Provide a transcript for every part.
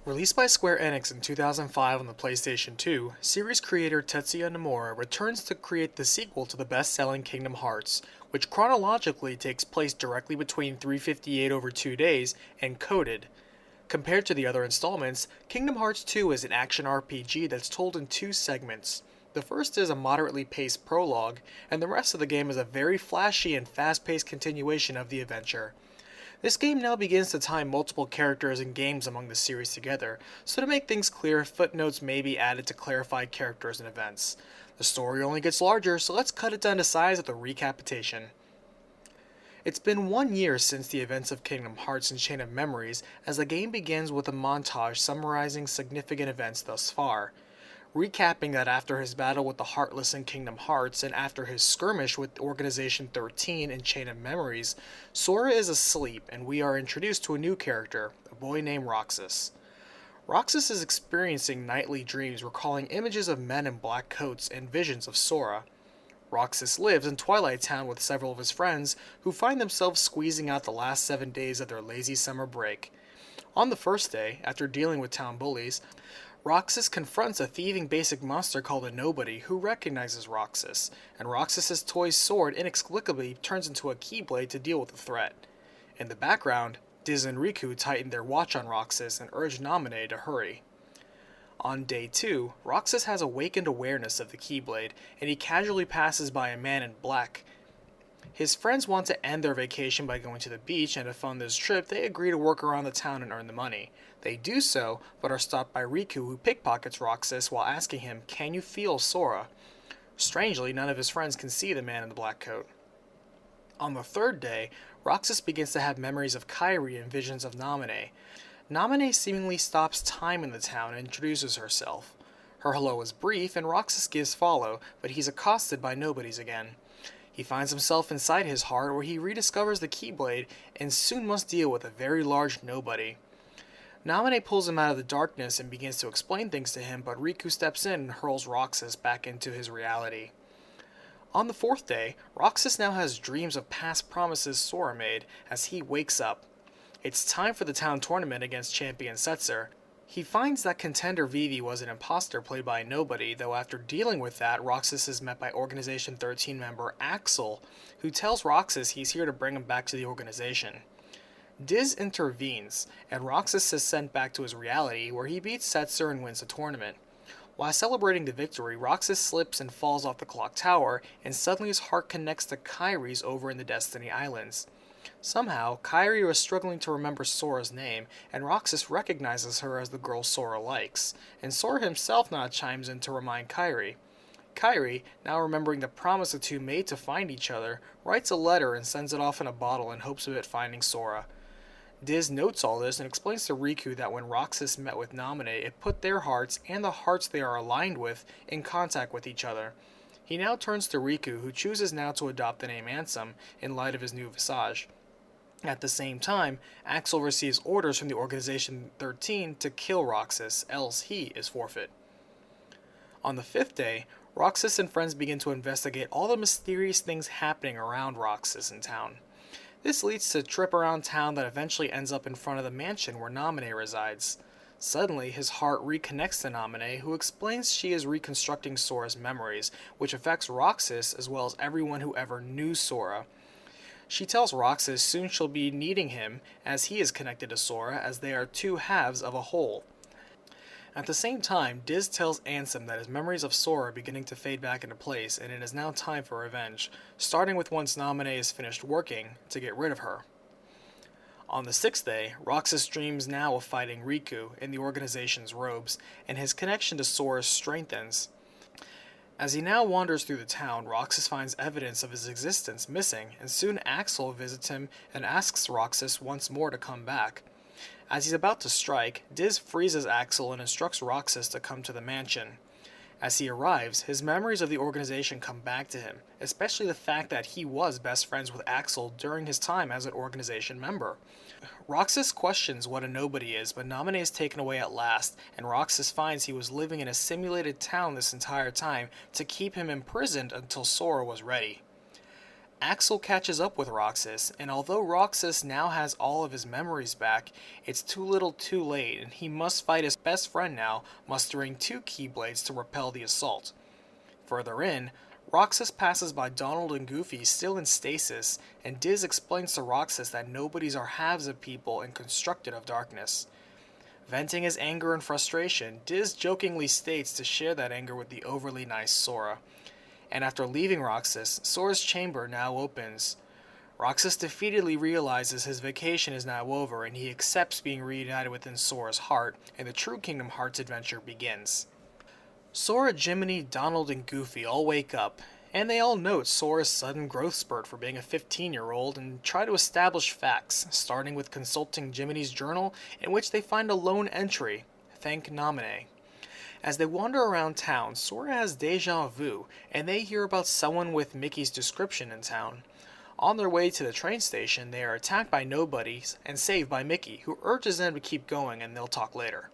Released by Square Enix in 2005 on the PlayStation 2, series creator Tetsuya Nomura returns to create the sequel to the best-selling Kingdom Hearts, which chronologically takes place directly between 358 over 2 days and Coded. Compared to the other installments, Kingdom Hearts 2 is an action RPG that's told in two segments. The first is a moderately paced prologue, and the rest of the game is a very flashy and fast-paced continuation of the adventure. This game now begins to tie multiple characters and games among the series together, so to make things clear, footnotes may be added to clarify characters and events. The story only gets larger, so let's cut it down to size with a recapitation. It's been 1 year since the events of Kingdom Hearts and Chain of Memories, as the game begins with a montage summarizing significant events thus far. Recapping that after his battle with the Heartless in Kingdom Hearts and after his skirmish with Organization 13 in Chain of Memories, Sora is asleep and we are introduced to a new character, a boy named Roxas. Roxas is experiencing nightly dreams recalling images of men in black coats and visions of Sora. Roxas lives in Twilight Town with several of his friends who find themselves squeezing out the last 7 days of their lazy summer break. On the first day, after dealing with town bullies, Roxas confronts a thieving basic monster called a Nobody who recognizes Roxas, and Roxas's toy sword inexplicably turns into a Keyblade to deal with the threat. In the background, Diz and Riku tighten their watch on Roxas and urge Naminé to hurry. On day 2, Roxas has awakened awareness of the Keyblade, and he casually passes by a man in black. His friends want to end their vacation by going to the beach, and to fund this trip, they agree to work around the town and earn the money. They do so, but are stopped by Riku, who pickpockets Roxas while asking him, "Can you feel Sora?" Strangely, none of his friends can see the man in the black coat. On the third day, Roxas begins to have memories of Kairi and visions of Naminé. Naminé seemingly stops time in the town and introduces herself. Her hello is brief, and Roxas gives follow, but he's accosted by nobodies again. He finds himself inside his heart where he rediscovers the Keyblade and soon must deal with a very large nobody. Naminé pulls him out of the darkness and begins to explain things to him, but Riku steps in and hurls Roxas back into his reality. On the fourth day, Roxas now has dreams of past promises Sora made as he wakes up. It's time for the town tournament against champion Setzer. He finds that contender Vivi was an imposter played by a Nobody, though after dealing with that, Roxas is met by Organization 13 member Axel, who tells Roxas he's here to bring him back to the organization. Diz intervenes, and Roxas is sent back to his reality, where he beats Setzer and wins the tournament. While celebrating the victory, Roxas slips and falls off the clock tower, and suddenly his heart connects to Kairi's over in the Destiny Islands. Somehow, Kairi was struggling to remember Sora's name, and Roxas recognizes her as the girl Sora likes, and Sora himself now chimes in to remind Kairi. Kairi, now remembering the promise the two made to find each other, writes a letter and sends it off in a bottle in hopes of it finding Sora. Diz notes all this and explains to Riku that when Roxas met with Naminé, it put their hearts, and the hearts they are aligned with, in contact with each other. He now turns to Riku, who chooses now to adopt the name Ansem in light of his new visage. At the same time, Axel receives orders from the Organization 13 to kill Roxas, else he is forfeit. On the fifth day, Roxas and friends begin to investigate all the mysterious things happening around Roxas in town. This leads to a trip around town that eventually ends up in front of the mansion where Naminé resides. Suddenly, his heart reconnects to Naminé, who explains she is reconstructing Sora's memories, which affects Roxas as well as everyone who ever knew Sora. She tells Roxas soon she'll be needing him, as he is connected to Sora, as they are two halves of a whole. At the same time, Diz tells Ansem that his memories of Sora are beginning to fade back into place, and it is now time for revenge, starting with once Naminé is finished working, to get rid of her. On the sixth day, Roxas dreams now of fighting Riku in the organization's robes, and his connection to Sora strengthens. As he now wanders through the town, Roxas finds evidence of his existence missing, and soon Axel visits him and asks Roxas once more to come back. As he's about to strike, Diz freezes Axel and instructs Roxas to come to the mansion. As he arrives, his memories of the organization come back to him, especially the fact that he was best friends with Axel during his time as an organization member. Roxas questions what a Nobody is, but Naminé is taken away at last, and Roxas finds he was living in a simulated town this entire time to keep him imprisoned until Sora was ready. Axel catches up with Roxas, and although Roxas now has all of his memories back, it's too little too late, and he must fight his best friend now, mustering 2 Keyblades to repel the assault. Further in, Roxas passes by Donald and Goofy still in stasis, and Diz explains to Roxas that nobodies are halves of people and constructed of darkness. Venting his anger and frustration, Diz jokingly states to share that anger with the overly nice Sora. And after leaving Roxas, Sora's chamber now opens. Roxas defeatedly realizes his vacation is now over, and he accepts being reunited within Sora's heart, and the true Kingdom Hearts adventure begins. Sora, Jiminy, Donald, and Goofy all wake up, and they all note Sora's sudden growth spurt for being a 15-year-old and try to establish facts, starting with consulting Jiminy's journal, in which they find a lone entry, "Thank Naminé." As they wander around town, Sora has deja vu, and they hear about someone with Mickey's description in town. On their way to the train station, they are attacked by nobodies and saved by Mickey, who urges them to keep going and they'll talk later.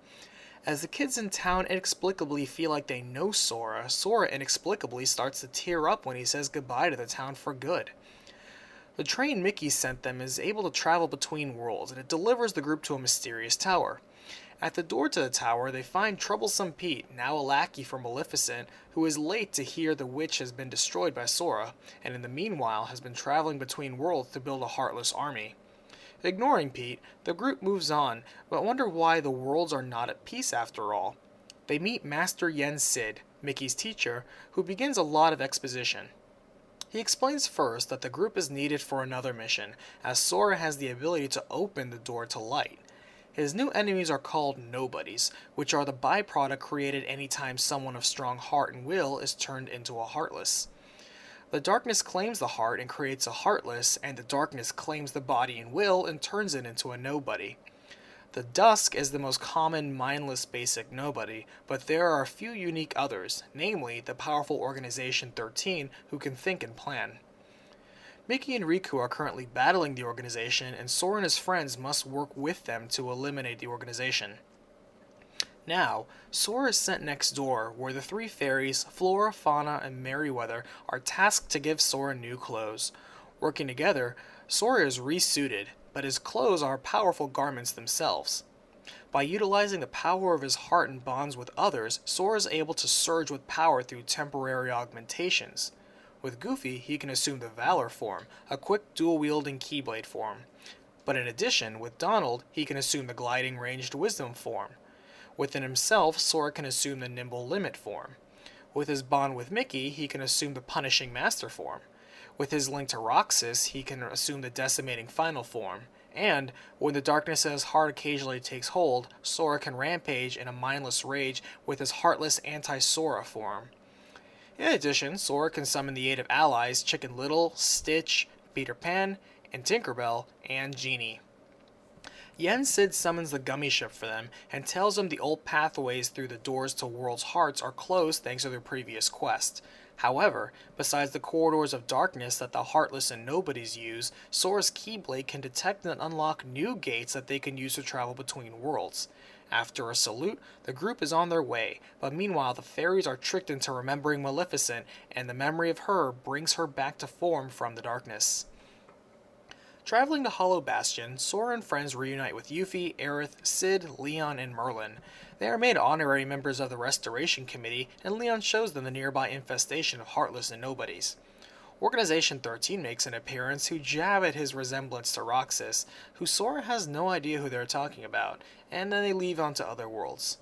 As the kids in town inexplicably feel like they know Sora, Sora inexplicably starts to tear up when he says goodbye to the town for good. The train Mickey sent them is able to travel between worlds, and it delivers the group to a mysterious tower. At the door to the tower, they find Troublesome Pete, now a lackey for Maleficent, who is late to hear the witch has been destroyed by Sora, and in the meanwhile has been traveling between worlds to build a Heartless army. Ignoring Pete, the group moves on, but wonder why the worlds are not at peace after all. They meet Master Yen Sid, Mickey's teacher, who begins a lot of exposition. He explains first that the group is needed for another mission, as Sora has the ability to open the door to light. His new enemies are called nobodies, which are the byproduct created anytime someone of strong heart and will is turned into a Heartless. The darkness claims the heart and creates a Heartless, and the darkness claims the body and will and turns it into a nobody. The dusk is the most common mindless basic nobody, but there are a few unique others, namely the powerful Organization 13 who can think and plan. Mickey and Riku are currently battling the organization, and Sora and his friends must work with them to eliminate the organization. Now, Sora is sent next door, where the 3 fairies, Flora, Fauna, and Merryweather, are tasked to give Sora new clothes. Working together, Sora is resuited, but his clothes are powerful garments themselves. By utilizing the power of his heart and bonds with others, Sora is able to surge with power through temporary augmentations. With Goofy, he can assume the Valor form, a quick dual-wielding Keyblade form. But in addition, with Donald, he can assume the gliding ranged Wisdom form. Within himself, Sora can assume the nimble Limit form. With his bond with Mickey, he can assume the punishing Master form. With his link to Roxas, he can assume the decimating Final form. And, when the darkness in his heart occasionally takes hold, Sora can rampage in a mindless rage with his heartless anti-Sora form. In addition, Sora can summon the aid of allies Chicken Little, Stitch, Peter Pan, and Tinkerbell, and Genie. Yen Sid summons the Gummy Ship for them, and tells them the old pathways through the doors to World's Hearts are closed thanks to their previous quest. However, besides the corridors of darkness that the Heartless and Nobodies use, Sora's Keyblade can detect and unlock new gates that they can use to travel between worlds. After a salute, the group is on their way, but meanwhile the fairies are tricked into remembering Maleficent, and the memory of her brings her back to form from the darkness. Traveling to Hollow Bastion, Sora and friends reunite with Yuffie, Aerith, Sid, Leon, and Merlin. They are made honorary members of the Restoration Committee, and Leon shows them the nearby infestation of Heartless and Nobodies. Organization 13 makes an appearance, who jab at his resemblance to Roxas, who Sora has no idea who they're talking about, and then they leave on to other worlds.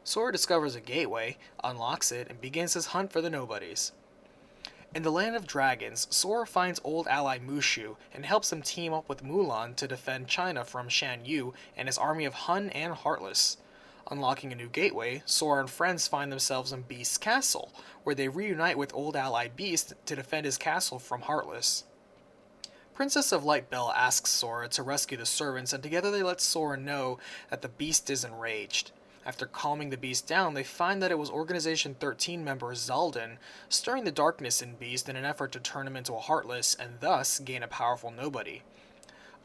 Sora discovers a gateway, unlocks it, and begins his hunt for the Nobodies. In the Land of Dragons, Sora finds old ally Mushu and helps him team up with Mulan to defend China from Shan Yu and his army of Hun and Heartless. Unlocking a new gateway, Sora and friends find themselves in Beast's castle, where they reunite with old ally Beast to defend his castle from Heartless. Princess of Light Belle asks Sora to rescue the servants, and together they let Sora know that the Beast is enraged. After calming the Beast down, they find that it was Organization 13 member Zaldin, stirring the darkness in Beast in an effort to turn him into a Heartless and thus gain a powerful nobody.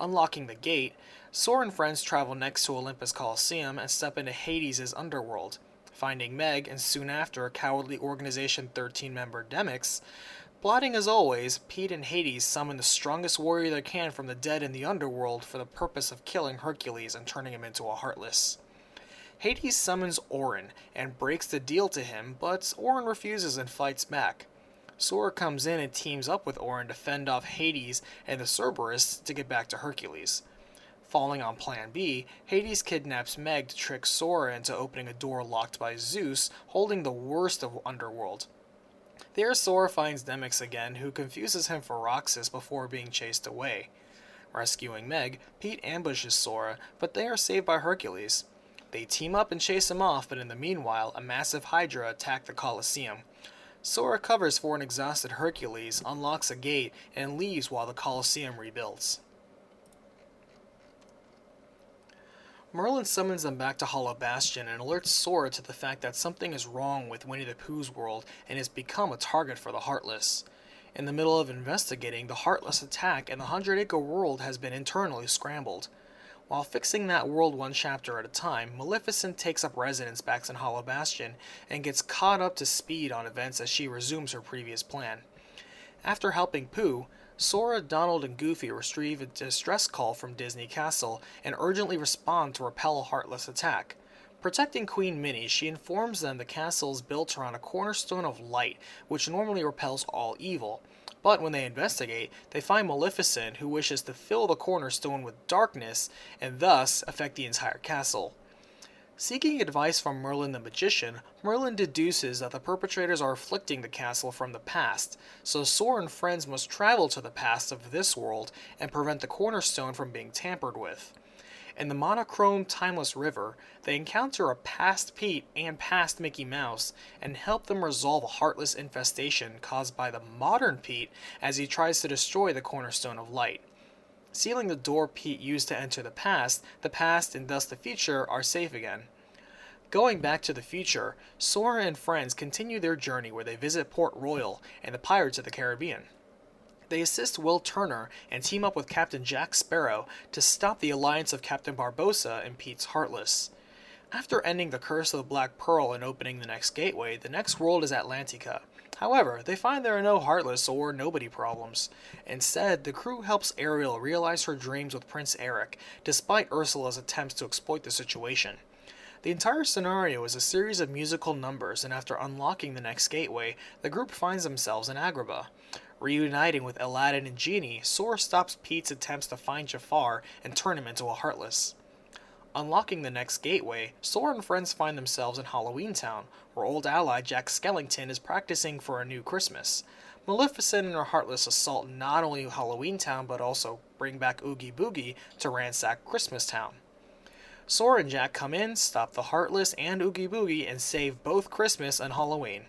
Unlocking the gate, Sora and friends travel next to Olympus Coliseum and step into Hades' underworld. Finding Meg, and soon after cowardly Organization 13 member Demyx, Plotting as always, Pete and Hades summon the strongest warrior they can from the dead in the underworld for the purpose of killing Hercules and turning him into a Heartless. Hades summons Orin and breaks the deal to him, but Orin refuses and fights back. Sora comes in and teams up with Orin to fend off Hades and the Cerberus to get back to Hercules. Falling on Plan B, Hades kidnaps Meg to trick Sora into opening a door locked by Zeus, holding the worst of Underworld. There Sora finds Demyx again, who confuses him for Roxas before being chased away. Rescuing Meg, Pete ambushes Sora, but they are saved by Hercules. They team up and chase him off, but in the meanwhile, a massive Hydra attack the Colosseum. Sora covers for an exhausted Hercules, unlocks a gate, and leaves while the Colosseum rebuilds. Merlin summons them back to Hollow Bastion and alerts Sora to the fact that something is wrong with Winnie the Pooh's world and has become a target for the Heartless. In the middle of investigating, the Heartless attack and the 100-acre world has been internally scrambled. While fixing that world one chapter at a time, Maleficent takes up residence back in Hollow Bastion and gets caught up to speed on events as she resumes her previous plan. After helping Pooh, Sora, Donald, and Goofy retrieve a distress call from Disney Castle and urgently respond to repel a Heartless attack. Protecting Queen Minnie, she informs them the castle is built around a cornerstone of light, which normally repels all evil. But when they investigate, they find Maleficent, who wishes to fill the cornerstone with darkness and thus affect the entire castle. Seeking advice from Merlin the Magician, Merlin deduces that the perpetrators are afflicting the castle from the past, so Sauron Friends must travel to the past of this world and prevent the cornerstone from being tampered with. In the monochrome Timeless River, they encounter a past Pete and past Mickey Mouse and help them resolve a Heartless infestation caused by the modern Pete as he tries to destroy the Cornerstone of Light. Sealing the door Pete used to enter the past and thus the future are safe again. Going back to the future, Sora and friends continue their journey where they visit Port Royal and the Pirates of the Caribbean. They assist Will Turner and team up with Captain Jack Sparrow to stop the alliance of Captain Barbossa and Pete's Heartless. After ending the Curse of the Black Pearl and opening the next gateway, the next world is Atlantica. However, they find there are no Heartless or Nobody problems. Instead, the crew helps Ariel realize her dreams with Prince Eric, despite Ursula's attempts to exploit the situation. The entire scenario is a series of musical numbers, and after unlocking the next gateway, the group finds themselves in Agrabah. Reuniting with Aladdin and Genie, Sora stops Pete's attempts to find Jafar and turn him into a Heartless. Unlocking the next gateway, Sora and friends find themselves in Halloween Town, where old ally Jack Skellington is practicing for a new Christmas. Maleficent and her Heartless assault not only Halloween Town but also bring back Oogie Boogie to ransack Christmas Town. Sora and Jack come in, stop the Heartless and Oogie Boogie, and save both Christmas and Halloween.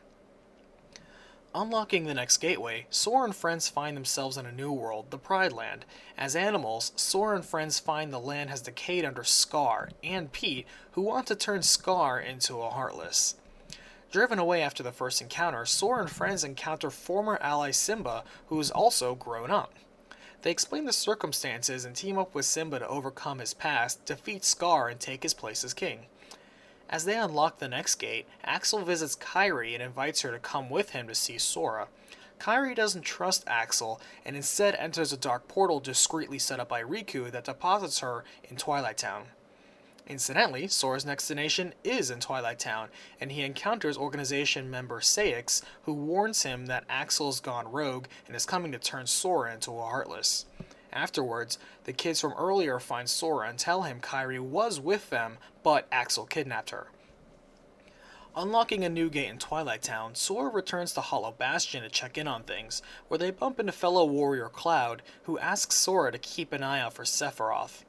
Unlocking the next gateway, Sora and friends find themselves in a new world, the Pride Land. As animals, Sora and friends find the land has decayed under Scar and Pete, who want to turn Scar into a Heartless. Driven away after the first encounter, Sora and friends encounter former ally Simba, who is also grown up. They explain the circumstances and team up with Simba to overcome his past, defeat Scar, and take his place as king. As they unlock the next gate, Axel visits Kairi and invites her to come with him to see Sora. Kairi doesn't trust Axel and instead enters a dark portal discreetly set up by Riku that deposits her in Twilight Town. Incidentally, Sora's next destination is in Twilight Town, and he encounters organization member Saix, who warns him that Axel's gone rogue and is coming to turn Sora into a Heartless. Afterwards, the kids from earlier find Sora and tell him Kairi was with them, but Axel kidnapped her. Unlocking a new gate in Twilight Town, Sora returns to Hollow Bastion to check in on things, where they bump into fellow warrior Cloud, who asks Sora to keep an eye out for Sephiroth.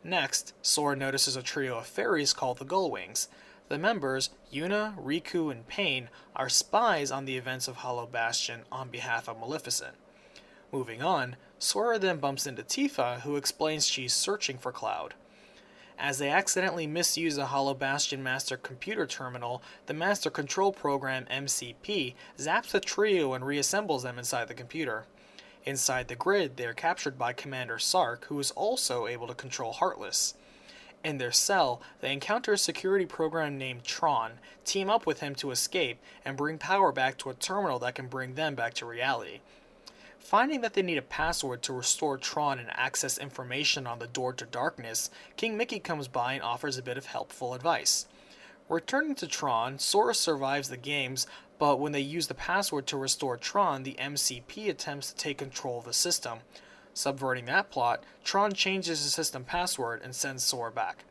Next, Sora notices a trio of fairies called the Gullwings. The members, Yuna, Riku, and Pain, are spies on the events of Hollow Bastion on behalf of Maleficent. Moving on, Sora then bumps into Tifa, who explains she's searching for Cloud. As they accidentally misuse the Hollow Bastion Master Computer Terminal, the Master Control Program MCP zaps the trio and reassembles them inside the computer. Inside the grid, they are captured by Commander Sark, who is also able to control Heartless. In their cell, they encounter a security program named Tron, team up with him to escape, and bring power back to a terminal that can bring them back to reality. Finding that they need a password to restore Tron and access information on the door to darkness, King Mickey comes by and offers a bit of helpful advice. Returning to Tron, Sora survives the games, but when they use the password to restore Tron, the MCP attempts to take control of the system. Subverting that plot, Tron changes the system password and sends Sora back.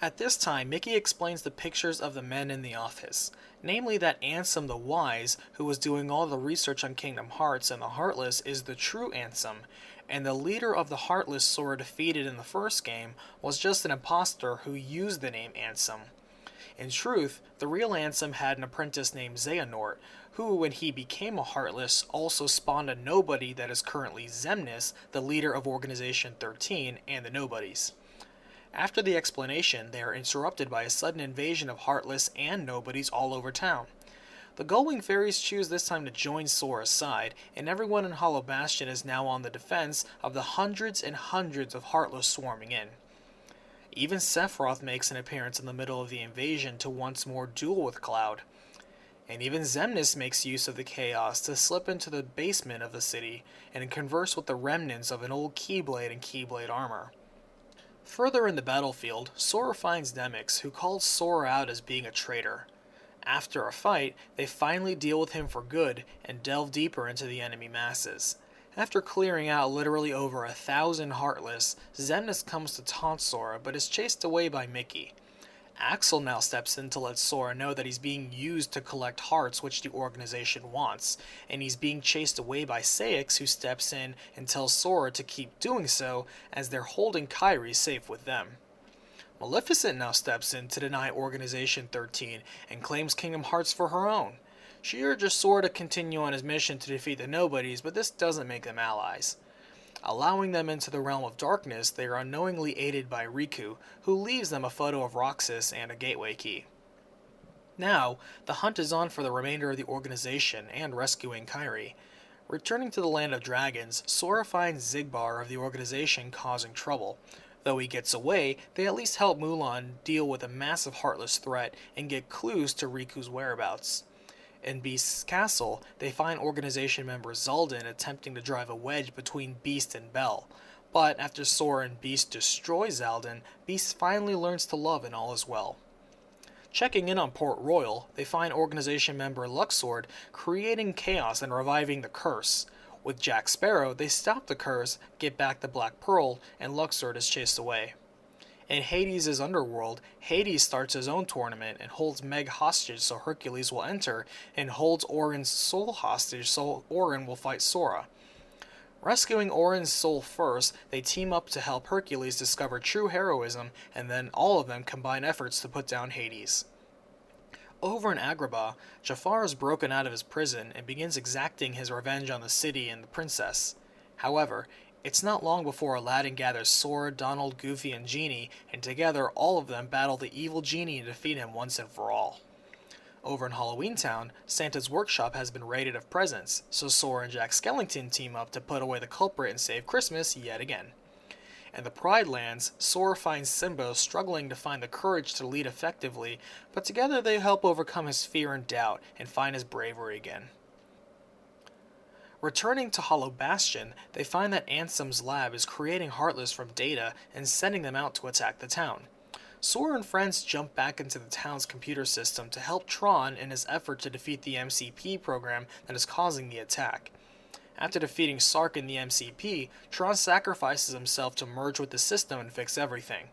At this time, Mickey explains the pictures of the men in the office, namely that Ansem the Wise, who was doing all the research on Kingdom Hearts, and the Heartless is the true Ansem, and the leader of the Heartless Sora defeated in the first game was just an imposter who used the name Ansem. In truth, the real Ansem had an apprentice named Xehanort, who, when he became a Heartless, also spawned a nobody that is currently Xemnas, the leader of Organization 13 and the Nobodies. After the explanation, they are interrupted by a sudden invasion of Heartless and Nobodies all over town. The Gullwing Fairies choose this time to join Sora's side, and everyone in Hollow Bastion is now on the defense of the hundreds and hundreds of Heartless swarming in. Even Sephiroth makes an appearance in the middle of the invasion to once more duel with Cloud. And even Xemnas makes use of the chaos to slip into the basement of the city and converse with the remnants of an old Keyblade and Keyblade armor. Further in the battlefield, Sora finds Demyx, who calls Sora out as being a traitor. After a fight, they finally deal with him for good and delve deeper into the enemy masses. After clearing out literally over 1,000 Heartless, Xemnas comes to taunt Sora but is chased away by Mickey. Axel now steps in to let Sora know that he's being used to collect hearts, which the organization wants, and he's being chased away by Saix, who steps in and tells Sora to keep doing so as they're holding Kairi safe with them. Maleficent now steps in to deny Organization 13 and claims Kingdom Hearts for her own. She urges Sora to continue on his mission to defeat the Nobodies, but this doesn't make them allies. Allowing them into the realm of darkness, they are unknowingly aided by Riku, who leaves them a photo of Roxas and a gateway key. Now, the hunt is on for the remainder of the organization and rescuing Kairi. Returning to the Land of Dragons, Sora finds Xigbar of the organization causing trouble. Though he gets away, they at least help Mulan deal with a massive Heartless threat and get clues to Riku's whereabouts. In Beast's castle, they find organization member Xaldin attempting to drive a wedge between Beast and Belle. But after Sora and Beast destroy Xaldin, Beast finally learns to love and all is well. Checking in on Port Royal, they find organization member Luxord creating chaos and reviving the curse. With Jack Sparrow, they stop the curse, get back the Black Pearl, and Luxord is chased away. In Hades' underworld, Hades starts his own tournament and holds Meg hostage so Hercules will enter, and holds Auron's soul hostage so Auron will fight Sora. Rescuing Auron's soul first, they team up to help Hercules discover true heroism, and then all of them combine efforts to put down Hades. Over in Agrabah, Jafar is broken out of his prison and begins exacting his revenge on the city and the princess. However, it's not long before Aladdin gathers Sora, Donald, Goofy, and Genie, and together all of them battle the evil genie and defeat him once and for all. Over in Halloween Town, Santa's workshop has been raided of presents, so Sora and Jack Skellington team up to put away the culprit and save Christmas yet again. In the Pride Lands, Sora finds Simba struggling to find the courage to lead effectively, but together they help overcome his fear and doubt and find his bravery again. Returning to Hollow Bastion, they find that Ansem's lab is creating Heartless from data and sending them out to attack the town. Sora and friends jump back into the town's computer system to help Tron in his effort to defeat the MCP program that is causing the attack. After defeating Sark in the MCP, Tron sacrifices himself to merge with the system and fix everything.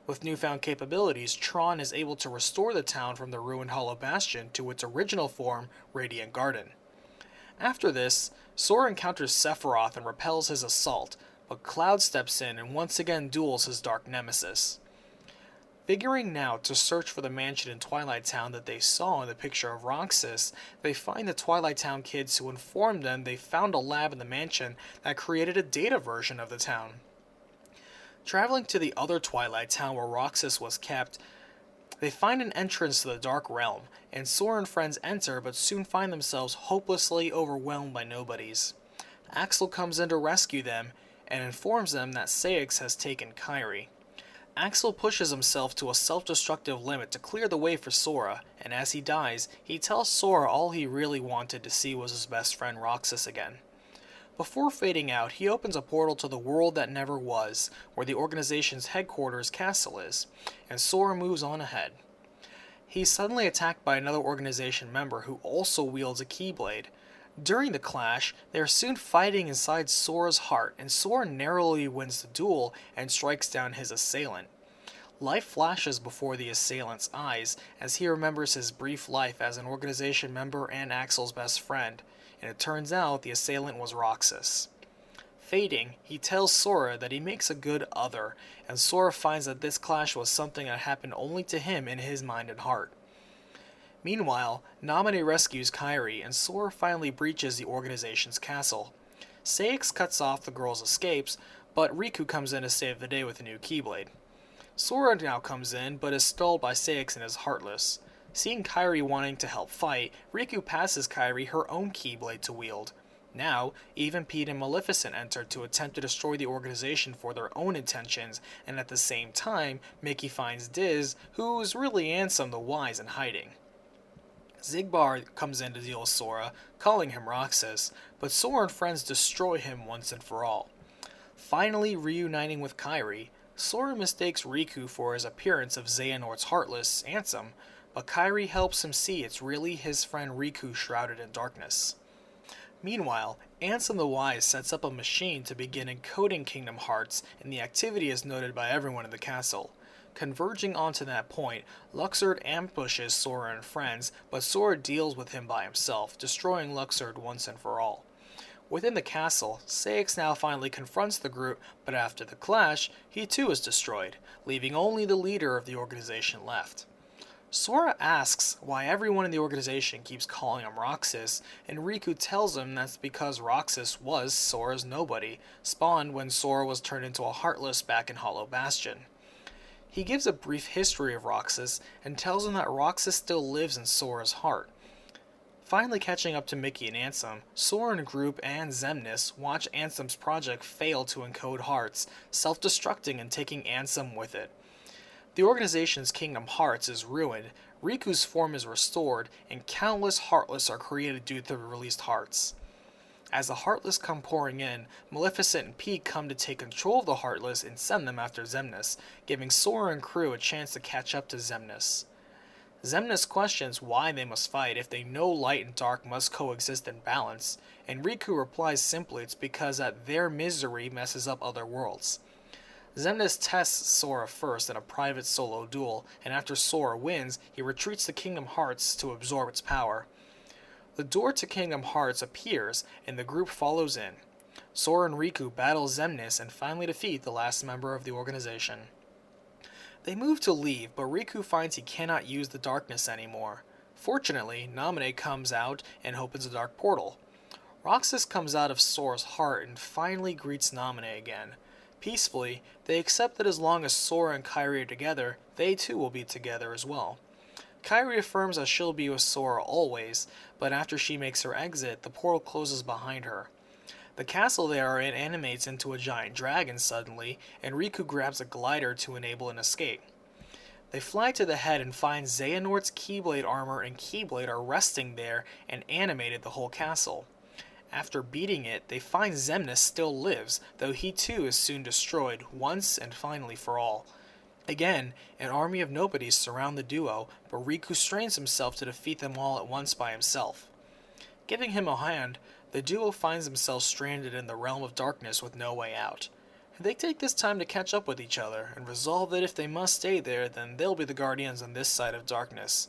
With newfound capabilities, Tron is able to restore the town from the ruined Hollow Bastion to its original form, Radiant Garden. After this, Sora encounters Sephiroth and repels his assault, but Cloud steps in and once again duels his dark nemesis. Figuring now to search for the mansion in Twilight Town that they saw in the picture of Roxas, they find the Twilight Town kids who informed them they found a lab in the mansion that created a data version of the town. Traveling to the other Twilight Town where Roxas was kept, they find an entrance to the Dark Realm, and Sora and friends enter but soon find themselves hopelessly overwhelmed by nobodies. Axel comes in to rescue them and informs them that Saix has taken Kairi. Axel pushes himself to a self-destructive limit to clear the way for Sora, and as he dies, he tells Sora all he really wanted to see was his best friend Roxas again. Before fading out, he opens a portal to the world that never was, where the organization's headquarters castle is, and Sora moves on ahead. He's suddenly attacked by another organization member who also wields a Keyblade. During the clash, they are soon fighting inside Sora's heart, and Sora narrowly wins the duel and strikes down his assailant. Life flashes before the assailant's eyes as he remembers his brief life as an organization member and Axel's best friend, and it turns out the assailant was Roxas. Fading, he tells Sora that he makes a good other, and Sora finds that this clash was something that happened only to him in his mind and heart. Meanwhile, Naminé rescues Kairi, and Sora finally breaches the organization's castle. Saix cuts off the girl's escapes, but Riku comes in to save the day with a new Keyblade. Sora now comes in, but is stalled by Saix and is Heartless. Seeing Kairi wanting to help fight, Riku passes Kairi her own Keyblade to wield. Now, even Pete and Maleficent enter to attempt to destroy the organization for their own intentions, and at the same time, Mickey finds Diz, who's really Ansem the Wise, in hiding. Xigbar comes in to deal with Sora, calling him Roxas, but Sauron Friends destroy him once and for all. Finally reuniting with Kairi, Sora mistakes Riku for his appearance of Xehanort's Heartless, Ansem, but Kairi helps him see it's really his friend Riku shrouded in darkness. Meanwhile, Ansem the Wise sets up a machine to begin encoding Kingdom Hearts, and the activity is noted by everyone in the castle. Converging onto that point, Luxord ambushes Sora and friends, but Sora deals with him by himself, destroying Luxord once and for all. Within the castle, Saix now finally confronts the group, but after the clash, he too is destroyed, leaving only the leader of the organization left. Sora asks why everyone in the organization keeps calling him Roxas, and Riku tells him that's because Roxas was Sora's nobody, spawned when Sora was turned into a Heartless back in Hollow Bastion. He gives a brief history of Roxas and tells him that Roxas still lives in Sora's heart. Finally catching up to Mickey and Ansem, Sora and Group and Xemnas watch Ansem's project fail to encode hearts, self-destructing and taking Ansem with it. The organization's Kingdom Hearts is ruined, Riku's form is restored, and countless Heartless are created due to the released hearts. As the Heartless come pouring in, Maleficent and Pete come to take control of the Heartless and send them after Xemnas, giving Sora and crew a chance to catch up to Xemnas. Xemnas questions why they must fight if they know light and dark must coexist in balance, and Riku replies simply it's because that their misery messes up other worlds. Xemnas tests Sora first in a private solo duel, and after Sora wins, he retreats to Kingdom Hearts to absorb its power. The door to Kingdom Hearts appears, and the group follows in. Sora and Riku battle Xemnas and finally defeat the last member of the organization. They move to leave, but Riku finds he cannot use the darkness anymore. Fortunately, Naminé comes out and opens a dark portal. Roxas comes out of Sora's heart and finally greets Naminé again. Peacefully, they accept that as long as Sora and Kairi are together, they too will be together as well. Kairi affirms that she'll be with Sora always, but after she makes her exit, the portal closes behind her. The castle they are in animates into a giant dragon suddenly, and Riku grabs a glider to enable an escape. They fly to the head and find Xehanort's Keyblade armor and Keyblade are resting there and animated the whole castle. After beating it, they find Xemnas still lives, though he too is soon destroyed, once and finally for all. Again, an army of nobodies surround the duo, but Riku strains himself to defeat them all at once by himself. Giving him a hand, the duo finds themselves stranded in the realm of darkness with no way out. They take this time to catch up with each other, and resolve that if they must stay there, then they'll be the guardians on this side of darkness.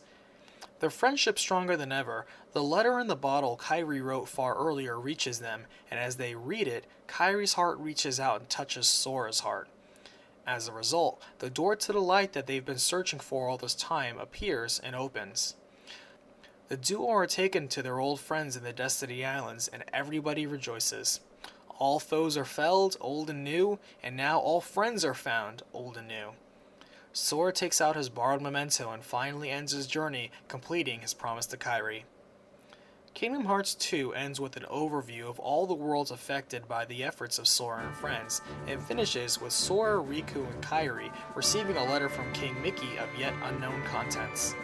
Their friendship stronger than ever, the letter in the bottle Kairi wrote far earlier reaches them, and as they read it, Kairi's heart reaches out and touches Sora's heart. As a result, the door to the light that they've been searching for all this time appears and opens. The duo are taken to their old friends in the Destiny Islands, and everybody rejoices. All foes are felled, old and new, and now all friends are found, old and new. Sora takes out his borrowed memento and finally ends his journey, completing his promise to Kairi. Kingdom Hearts 2 ends with an overview of all the worlds affected by the efforts of Sauron Friends, and finishes with Sora, Riku, and Kairi receiving a letter from King Mickey of yet unknown contents.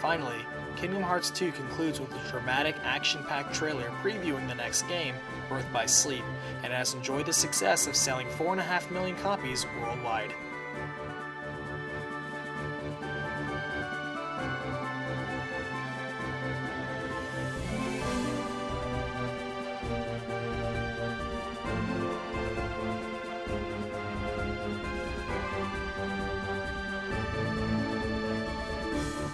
Finally, Kingdom Hearts 2 concludes with a dramatic, action-packed trailer previewing the next game, Birth by Sleep, and has enjoyed the success of selling 4.5 million copies worldwide.